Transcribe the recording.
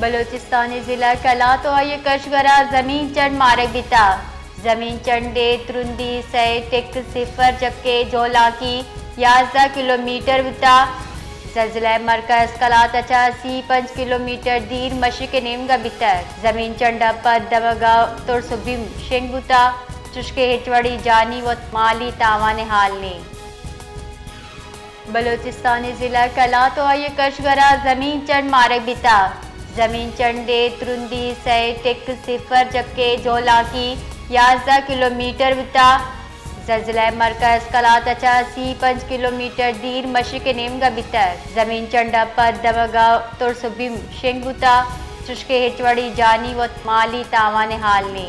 बलोचिस्तानी जिला कला तो ये कशगरा जमीन चंड मारे बिता जमीन चंडे त्रुंदी से टेक सिफर जबके जोला की 11 किलोमीटर बिता जलजिला मरकज कला तचा 5 किलोमीटर दीर मशरक नेमगा बितर जमीन चंडा पर दमगाव तुरसुबिम शेंग बुता चुशके हिटवड़ी जानी व माली तावान हाल ने बलोचिस्तानी जिला कला तो ये कशगरा जमीन चंड मारे बिता जमीन चंडे त्रुंदी से टेक सिफर जबके जोला की 11 किलोमीटर बिता जलजिला मरकज कला तचा 5 किलोमीटर दीर मशरक नेमगा बितर जमीन चंडा पर दमगाव तुरसुबिम शेंग बुता चुशके हिटवड़ी जानी व माली तावान हाल ने